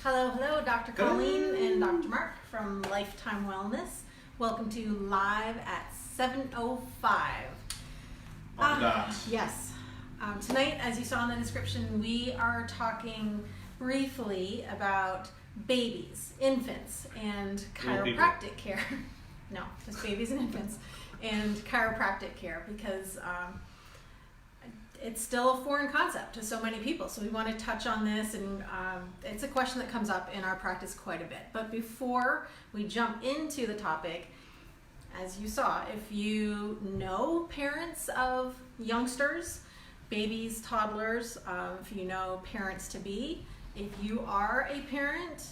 Hello, Dr. Colleen and Dr. Marc from Lifetime Wellness. Welcome to Live at 7:05. On the dot. Yes. Tonight, as you saw in the description, we are talking briefly about babies, infants, and chiropractic care. No, just babies and infants, and chiropractic care, because it's still a foreign concept to so many people. So we want to touch on this, and it's a question that comes up in our practice quite a bit. But before we jump into the topic, as you saw, if you know parents of youngsters, babies, toddlers, if you know parents-to-be, if you are a parent,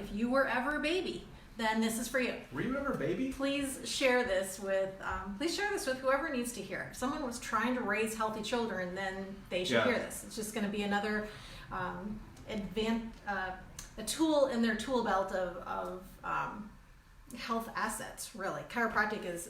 if you were ever a baby, then this is for you. Were you ever a baby? Please share this with whoever needs to hear. If someone was trying to raise healthy children, then they should hear this. It's just going to be another a tool in their tool belt of health assets, really. Chiropractic is,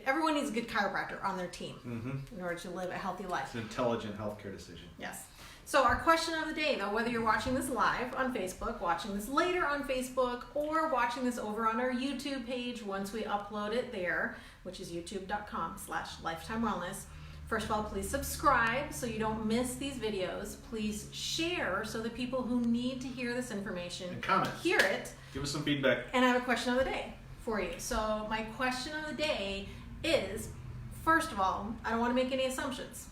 everyone needs a good chiropractor on their team in order to live a healthy life. It's an intelligent healthcare decision. Yes. So our question of the day, though, whether you're watching this live on Facebook, watching this later on Facebook, or watching this over on our YouTube page once we upload it there, which is youtube.com/lifetimewellness. First of all, please subscribe so you don't miss these videos. Please share so the people who need to hear this information and comment. Hear it. Give us some feedback. And I have a question of the day for you. So my question of the day is, first of all, I don't want to make any assumptions.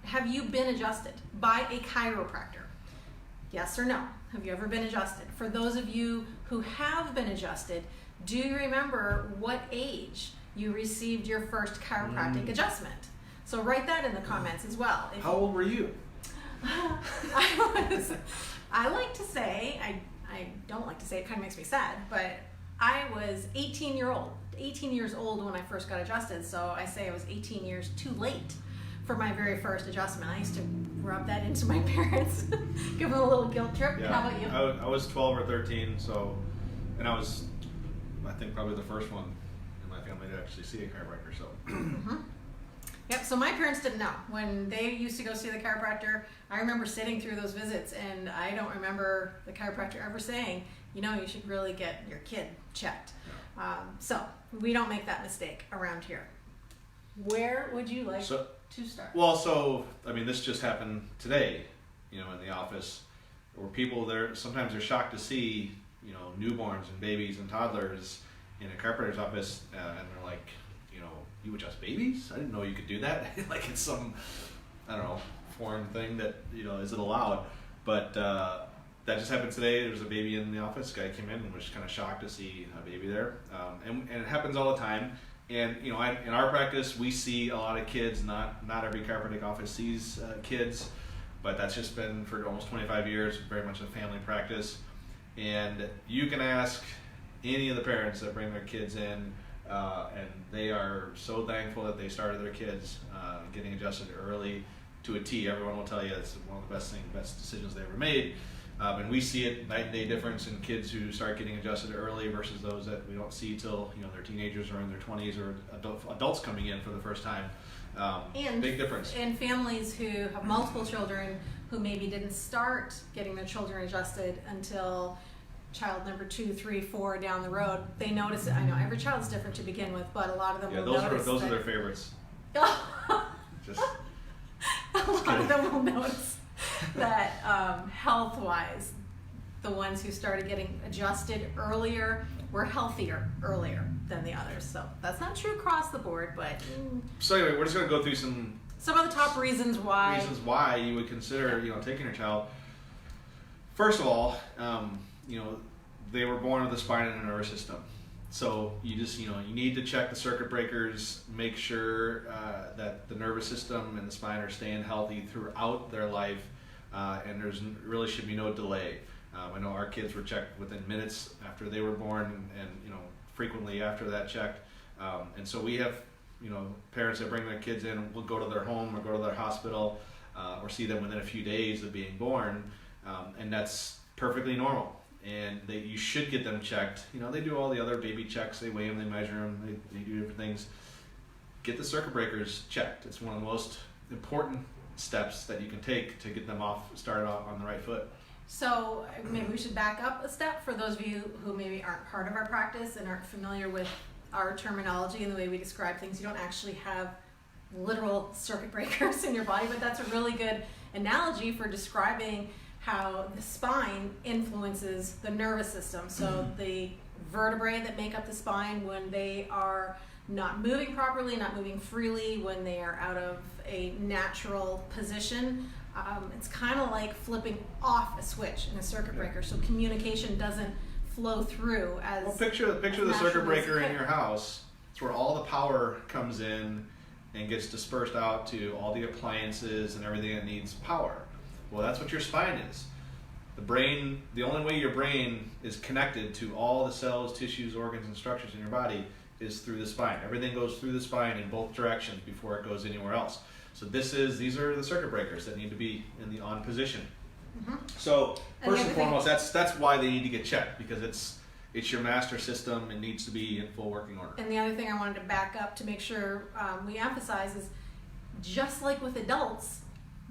Have you been adjusted by a chiropractor? Yes or no? Have you ever been adjusted? For those of you who have been adjusted, do you remember what age you received your first chiropractic adjustment? So write that in the comments as well. How old were you? I like to say, I don't like to say, it kind of makes me sad, but I was 18 years old when I first got adjusted, so I say I was 18 years too late for my very first adjustment. I used to rub that into my parents, give them a little guilt trip. Yeah. How about you? I was 12 or 13, and I was, I think, probably the first one in my family to actually see a chiropractor. So. Yep, so my parents didn't know. When they used to go see the chiropractor, I remember sitting through those visits, and I don't remember the chiropractor ever saying, you should really get your kid checked. Yeah. So we don't make that mistake around here. Where would you like to start? Well, this just happened today, in the office, where people sometimes they're shocked to see, newborns and babies and toddlers in a chiropractor's office, and they're like, you adjust babies? I didn't know you could do that. Like it's some, I don't know, foreign thing that, isn't allowed. But that just happened today. There was a baby in the office. Guy came in and was kind of shocked to see a baby there. And it happens all the time. And, in our practice, we see a lot of kids. Not every chiropractic office sees kids, but that's just been for almost 25 years, very much a family practice. And you can ask any of the parents that bring their kids in, and they are so thankful that they started their kids getting adjusted early to a T. Everyone will tell you it's one of the best decisions they ever made. And we see it night and day difference in kids who start getting adjusted early versus those that we don't see till they're teenagers or in their 20s or adults coming in for the first time. And big difference. And families who have multiple children who maybe didn't start getting their children adjusted until child number 2, 3, 4 down the road. They notice it. I know every child's different to begin with, but a lot of them will notice. Those are their favorites. Just a lot of them will notice that health-wise, the ones who started getting adjusted earlier were healthier earlier than the others. So that's not true across the board, but so anyway, we're just going to go through some of the top reasons why you would consider taking your child. First of all, they were born with a spine and a nervous system. So you just, you need to check the circuit breakers, make sure that the nervous system and the spine are staying healthy throughout their life, and there's really should be no delay. I know our kids were checked within minutes after they were born, and frequently after that checked. And so we have, parents that bring their kids in, will go to their home or go to their hospital, or see them within a few days of being born, and that's perfectly normal. And you should get them checked. They do all the other baby checks. They weigh them, they measure them, they do different things. Get the circuit breakers checked. It's one of the most important steps that you can take to get them started off on the right foot. So maybe we should back up a step for those of you who maybe aren't part of our practice and aren't familiar with our terminology and the way we describe things. You don't actually have literal circuit breakers in your body, but that's a really good analogy for describing how the spine influences the nervous system. So the vertebrae that make up the spine, when they are not moving properly, not moving freely, when they are out of a natural position, it's kind of like flipping off a switch in a circuit breaker. So communication doesn't flow through as well. Picture the circuit breaker in your house. It's where all the power comes in and gets dispersed out to all the appliances and everything that needs power. Well, that's what your spine is. The brain, the only way your brain is connected to all the cells, tissues, organs, and structures in your body is through the spine. Everything goes through the spine in both directions before it goes anywhere else. So these are the circuit breakers that need to be in the on position. So first and foremost, that's why they need to get checked, because it's your master system and needs to be in full working order. And the other thing I wanted to back up to make sure we emphasize is, just like with adults,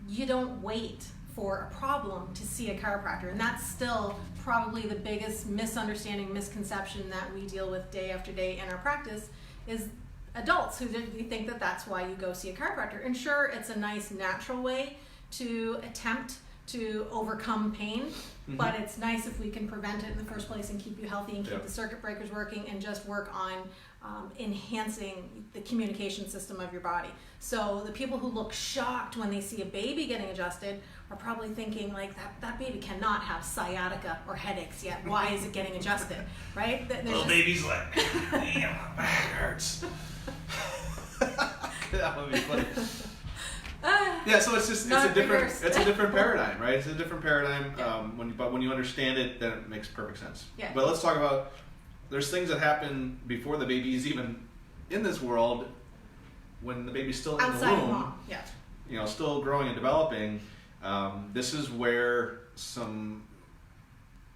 you don't wait for a problem to see a chiropractor. And that's still probably the biggest misunderstanding, misconception that we deal with day after day in our practice, is adults who think that that's why you go see a chiropractor. And sure, it's a nice natural way to attempt to overcome pain, but it's nice if we can prevent it in the first place and keep you healthy and keep the circuit breakers working and just work on enhancing the communication system of your body. So the people who look shocked when they see a baby getting adjusted are probably thinking like, that baby cannot have sciatica or headaches yet. Why is it getting adjusted, right? Little baby's like, damn, my back hurts. That would be funny. Yeah, so it's a different paradigm, right? It's a different paradigm. But when you understand it, then it makes perfect sense. Yeah. But let's talk about, there's things that happen before the baby is even in this world, when the baby's still in outside the womb, mom. Yeah. Still growing and developing. This is where some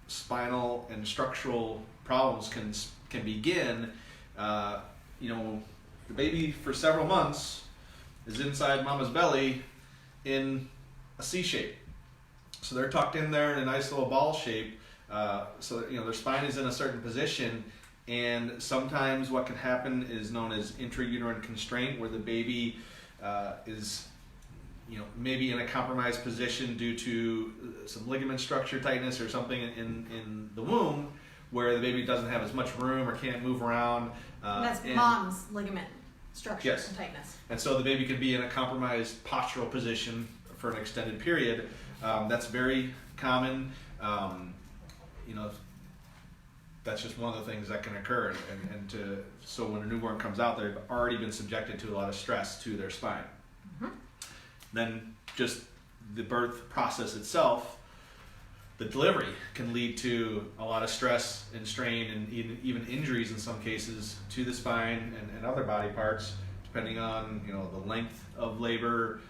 spinal and structural problems can begin. The baby for several months is inside mama's belly in a C shape. So they're tucked in there in a nice little ball shape. So their spine is in a certain position, and sometimes what can happen is known as intrauterine constraint, where the baby is maybe in a compromised position due to some ligament structure tightness or something in the womb, where the baby doesn't have as much room or can't move around. That's mom's ligament structure and tightness. And so the baby can be in a compromised postural position for an extended period. That's very common. That's just one of the things that can occur. So when a newborn comes out, they've already been subjected to a lot of stress to their spine. Then just the birth process itself, the delivery can lead to a lot of stress and strain and even injuries in some cases to the spine and other body parts, depending on the length of labor,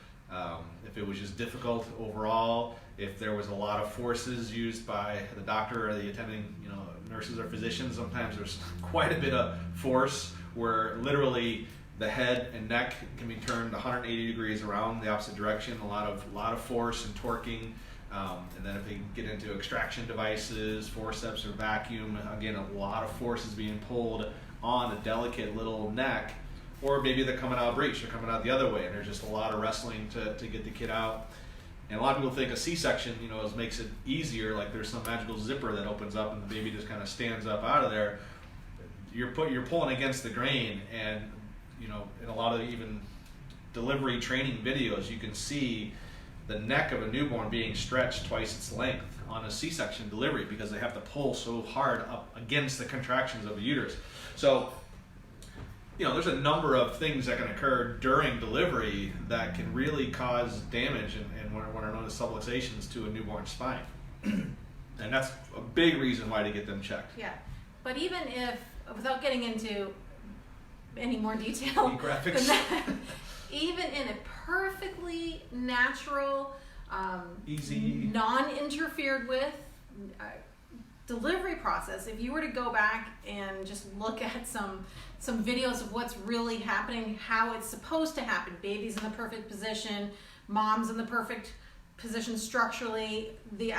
if it was just difficult overall, if there was a lot of forces used by the doctor or the attending nurses or physicians. Sometimes there's quite a bit of force where literally the head and neck can be turned 180 degrees around the opposite direction. A lot of force and torquing. And then if they get into extraction devices, forceps or vacuum, again, a lot of force is being pulled on a delicate little neck, or maybe they're coming out breech, they're coming out the other way, and there's just a lot of wrestling to get the kid out. And a lot of people think a C-section, makes it easier, like there's some magical zipper that opens up and the baby just kind of stands up out of there. You're pulling against the grain, and in a lot of even delivery training videos, you can see the neck of a newborn being stretched twice its length on a C-section delivery, because they have to pull so hard up against the contractions of the uterus. So, there's a number of things that can occur during delivery that can really cause damage and what are known as subluxations to a newborn spine. And that's a big reason why to get them checked. Yeah, but even if, without getting into any more detail graphics, than that, even in a perfectly natural, easy, non-interfered with delivery process, if you were to go back and just look at some videos of what's really happening, how it's supposed to happen, baby's in the perfect position, mom's in the perfect positioned structurally, the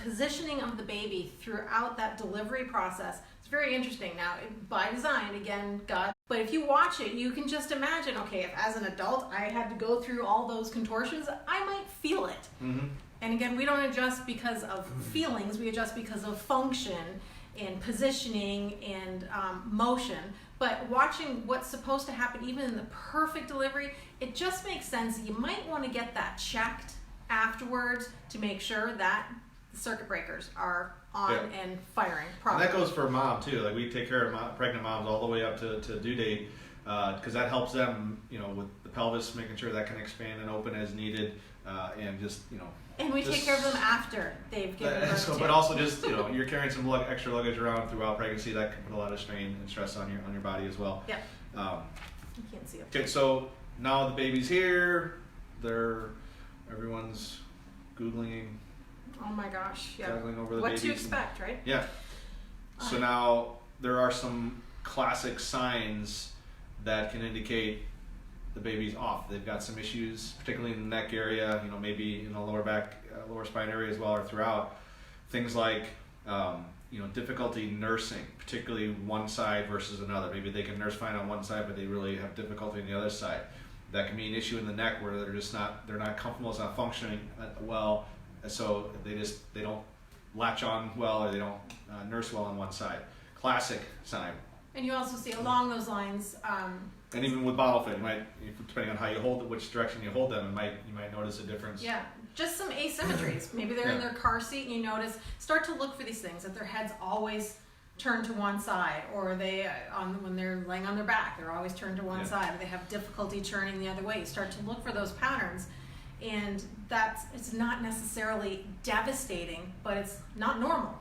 positioning of the baby throughout that delivery process. It's very interesting. Now, by design, again, God. But if you watch it, you can just imagine, okay, if as an adult I had to go through all those contortions, I might feel it. Mm-hmm. And again, we don't adjust because of feelings, we adjust because of function and positioning and motion. But watching what's supposed to happen, even in the perfect delivery, it just makes sense. You might want to get that checked afterwards to make sure that the circuit breakers are on and firing properly. And that goes for mom too. Like we take care of pregnant moms all the way up to due date, because that helps them, with the pelvis, making sure that can expand and open as needed, and just And we take care of them after they've given birth too. But also just you're carrying some extra luggage around throughout pregnancy, that can put a lot of strain and stress on your body as well. Yeah. You can't see it. Okay, so now the baby's here. Everyone's Googling. Oh my gosh, yeah. Juggling over the what babies to expect, right? Yeah. So now there are some classic signs that can indicate the baby's off. They've got some issues, particularly in the neck area, maybe in the lower back, lower spine area as well, or throughout. Things like, difficulty nursing, particularly one side versus another. Maybe they can nurse fine on one side, but they really have difficulty on the other side. That can be an issue in the neck where they're not comfortable, it's not functioning well, so they don't latch on well, or they don't nurse well on one side. Classic sign. And you also see along those lines. And even with bottle feed, depending on how you hold it, which direction you hold them, you might notice a difference. Yeah, just some asymmetries. Maybe they're in their car seat, and you notice. Start to look for these things, that their head's always turned to one side, or they when they're laying on their back, they're always turned to one side, or they have difficulty turning the other way. You start to look for those patterns, and it's not necessarily devastating, but it's not normal.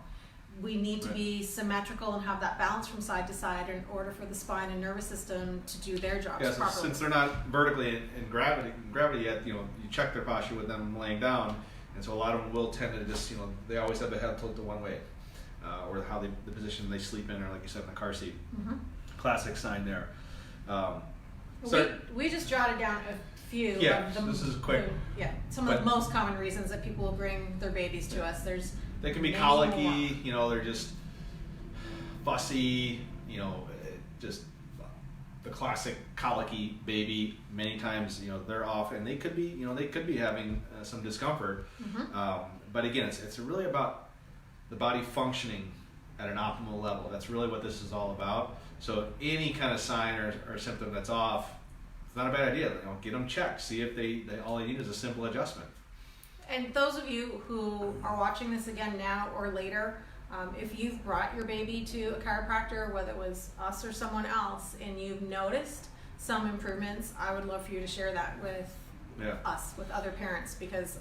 We need to be symmetrical and have that balance from side to side in order for the spine and nervous system to do their jobs properly. Since they're not vertically in gravity yet, you check their posture with them laying down, and so a lot of them will tend to just, they always have the head tilted one way, or how the position they sleep in, or like you said, in the car seat. Mm-hmm. Classic sign there. We just jotted down a few. Yeah, this is quick. Some of the most common reasons that people will bring their babies to us. They can be colicky, they're just fussy, just the classic colicky baby. Many times, they're off, and they could be having some discomfort. Mm-hmm. But again, it's really about the body functioning at an optimal level. That's really what this is all about. So any kind of sign or symptom that's off, it's not a bad idea. Get them checked. See if they all they need is a simple adjustment. And those of you who are watching this again now or later, if you've brought your baby to a chiropractor, whether it was us or someone else, and you've noticed some improvements, I would love for you to share that with us, with other parents, because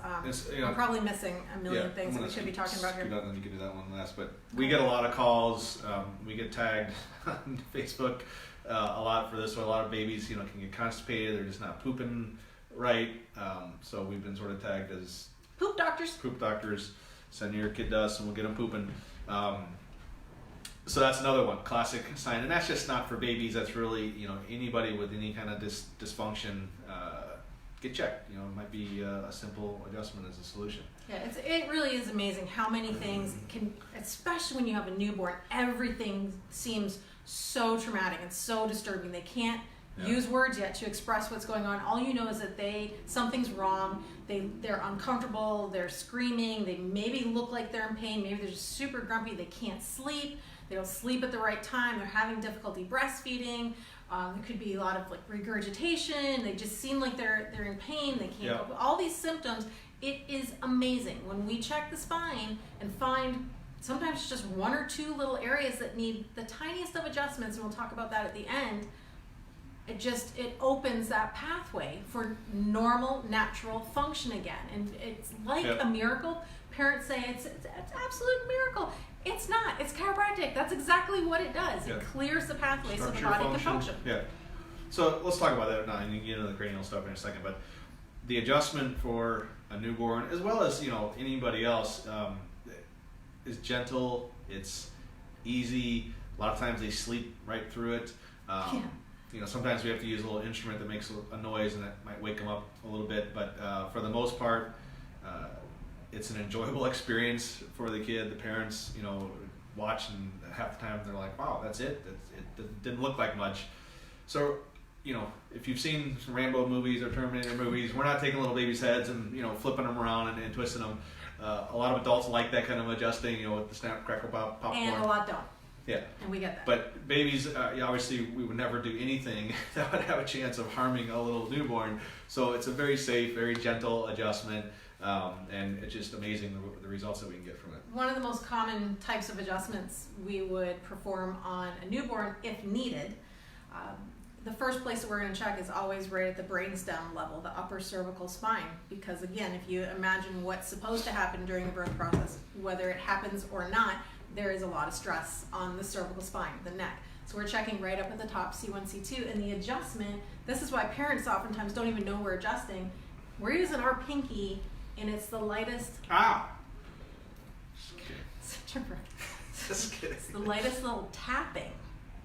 we're probably missing a million things that we should be talking about here. Then you can do that one last. But we get a lot of calls. We get tagged on Facebook a lot for this. So a lot of babies, can get constipated. They're just not pooping right. So we've been sort of tagged as poop doctors. Poop doctors. Send your kid to us, and we'll get them pooping. So that's another one, classic sign, and that's just not for babies. That's really anybody with any kind of dysfunction. Get checked. It might be a simple adjustment as a solution. Yeah, it really is amazing how many things can, especially when you have a newborn, everything seems so traumatic and so disturbing. They can't use words yet to express what's going on. All you know is that something's wrong. They're uncomfortable. They're screaming. They maybe look like they're in pain. Maybe they're just super grumpy. They can't sleep. They don't sleep at the right time. They're having difficulty breastfeeding. There could be a lot of regurgitation. They just seem like they're in pain. They can't. All these symptoms. It is amazing when we check the spine and find sometimes it's just one or two little areas that need the tiniest of adjustments, and we'll talk about that at the end. It opens that pathway for normal, natural function again. And it's like a miracle. Parents say it's an absolute miracle. It's not. It's chiropractic. That's exactly what it does. It clears the pathway so the body can function. Yeah. So let's talk about that now, and you can get into the cranial stuff in a second. But the adjustment for a newborn, as well as anybody else, is gentle. It's easy. A lot of times they sleep right through it. Sometimes we have to use a little instrument that makes a noise, and that might wake them up a little bit. But for the most part, it's an enjoyable experience for the kid. The parents, watch, and half the time they're like, wow, that's it. It didn't look like much. So, if you've seen some Rambo movies or Terminator movies, we're not taking little babies' heads and, flipping them around and twisting them. A lot of adults like that kind of adjusting, with the snap, crackle, pop, popcorn. And a lot don't. Yeah. And we get that. But babies, obviously, we would never do anything that would have a chance of harming a little newborn. So it's a very safe, very gentle adjustment, and it's just amazing the results that we can get from it. One of the most common types of adjustments we would perform on a newborn, if needed, the first place that we're going to check is always right at the brainstem level, the upper cervical spine. Because again, if you imagine what's supposed to happen during the birth process, whether it happens or not, there is a lot of stress on the cervical spine, the neck. So we're checking right up at the top, C1, C2, and the adjustment, this is why parents oftentimes don't even know we're adjusting. We're using our pinky, and it's the lightest... Ow! Just kidding. It's the lightest little tapping.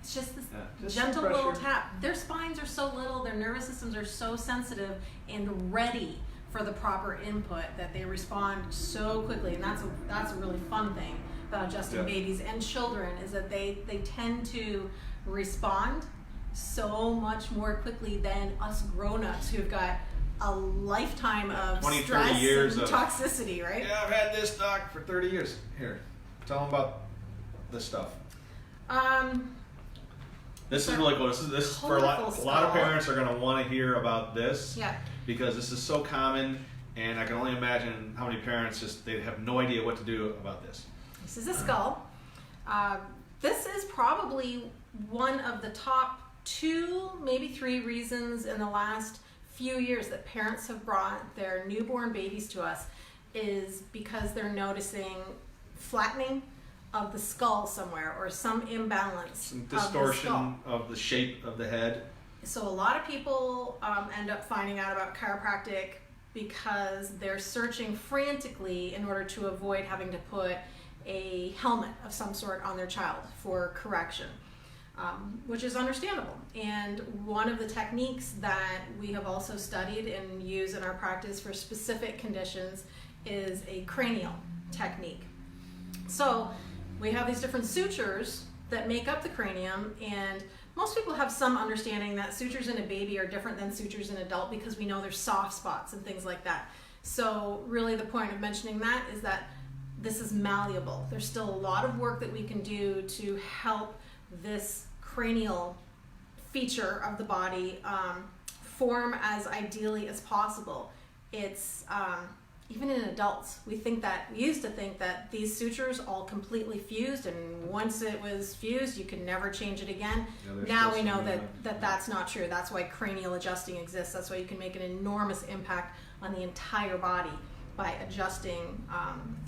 It's just this just gentle little tap. Their spines are so little, their nervous systems are so sensitive and ready for the proper input that they respond so quickly. And that's a really fun thing about adjusting babies and children, is that they tend to respond so much more quickly than us grown-ups who've got a lifetime of 20, stress 30 years and of toxicity, right? Yeah, I've had this, doc, for 30 years. Here, tell them about this stuff. This is really cool. This is for a lot of parents are going to want to hear about this. Yeah. Because this is so common, and I can only imagine how many parents they have no idea what to do about this. This is a skull. This is probably one of the top 2, maybe 3 reasons in the last few years that parents have brought their newborn babies to us, is because they're noticing flattening of the skull somewhere, or some imbalance, some distortion of the shape of the head. So a lot of people end up finding out about chiropractic because they're searching frantically in order to avoid having to put a helmet of some sort on their child for correction, which is understandable. And one of the techniques that we have also studied and use in our practice for specific conditions is a cranial technique. So we have these different sutures that make up the cranium, and most people have some understanding that sutures in a baby are different than sutures in an adult because we know there's soft spots and things like that. So really the point of mentioning that is that this is malleable. There's still a lot of work that we can do to help this cranial feature of the body form as ideally as possible. It's even in adults, we used to think that these sutures all completely fused, and once it was fused, you can never change it again. Now we know that that's not true. That's why cranial adjusting exists. That's why you can make an enormous impact on the entire body by adjusting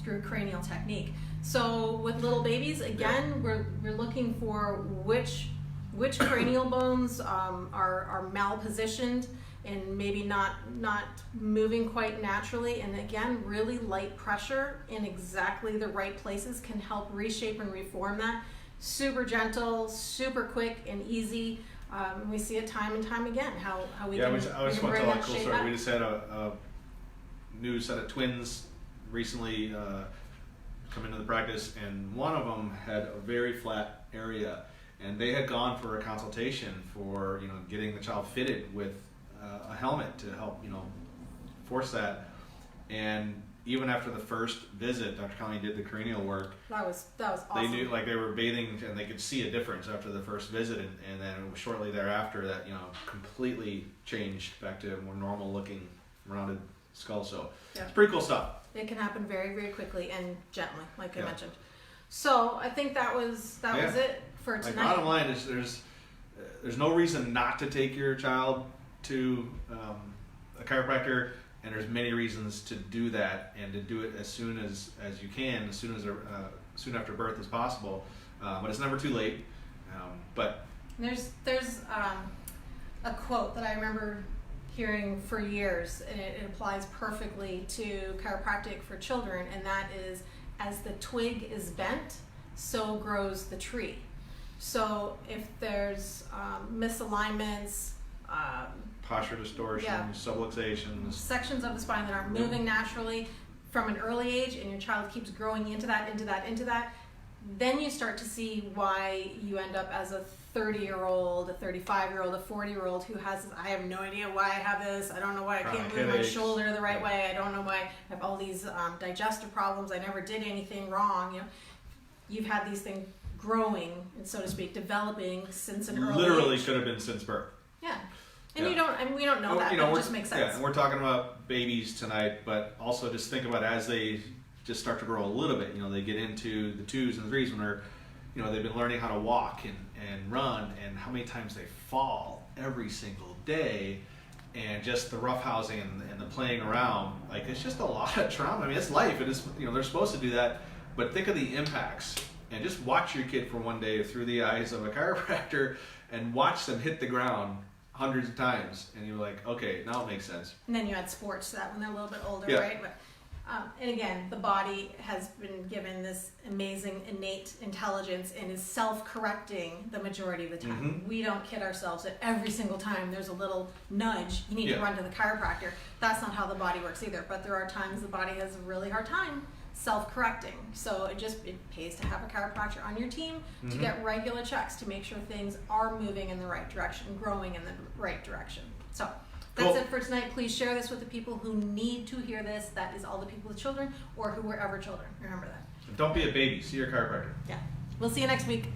through cranial technique. So with little babies, again, we're looking for which cranial bones are malpositioned and maybe not moving quite naturally. And again, really light pressure in exactly the right places can help reshape and reform that. Super gentle, super quick and easy. We see it time and time again how we can bring that shape I just want to tell a cool story. up. We just had a new set of twins recently come into the practice, and one of them had a very flat area, and they had gone for a consultation for getting the child fitted with a helmet to help force that. And even after the first visit, Dr. Colleen did the cranial work. That was awesome. They knew, like, they were bathing and they could see a difference after the first visit, and then it was shortly thereafter that completely changed back to a more normal looking rounded skull. So it's pretty cool stuff. It can happen very, very quickly and gently, like I mentioned. So I think that was it for tonight. Like, bottom line is there's no reason not to take your child to a chiropractor, and there's many reasons to do that, and to do it as soon as you can, as soon after birth as possible. But it's never too late. But there's a quote that I remember hearing for years, and it applies perfectly to chiropractic for children, and that is, as the twig is bent, so grows the tree. So if there's misalignments, posture distortion, subluxations, sections of the spine that aren't moving naturally, from an early age and your child keeps growing into that, then you start to see why you end up as a 30-year-old, a 35-year-old, a 40-year-old who has, I have no idea why I have this, I don't know why I can't move my shoulder the right way, I don't know why I have all these digestive problems, I never did anything wrong. You know, you've had these things growing, so to speak, developing since an early literally age. could have been since birth. Yeah. And we don't know that, but it just makes sense. Yeah, and we're talking about babies tonight, but also just think about as they just start to grow a little bit, you know, they get into the 2s and 3s when they're, you know, they've been learning how to walk and run, and how many times they fall every single day, and just the roughhousing and the playing around, like, it's just a lot of trauma. I mean, it's life. It is, you know, they're supposed to do that, but think of the impacts, and just watch your kid for one day through the eyes of a chiropractor and watch them hit the ground hundreds of times, and you're like, okay, now it makes sense. And then you add sports to that when they're a little bit older, Yeah. right? But, and again, the body has been given this amazing innate intelligence and is self-correcting the majority of the time. We don't kid ourselves that every single time there's a little nudge, you need to run to the chiropractor. That's not how the body works either, but there are times the body has a really hard time self-correcting. So it pays to have a chiropractor on your team to get regular checks to make sure things are moving in the right direction, growing in the right direction. So that's it for tonight. Please share this with the people who need to hear this. That is all the people with children or who were ever children. Remember that. Don't be a baby. See your chiropractor. Yeah. We'll see you next week.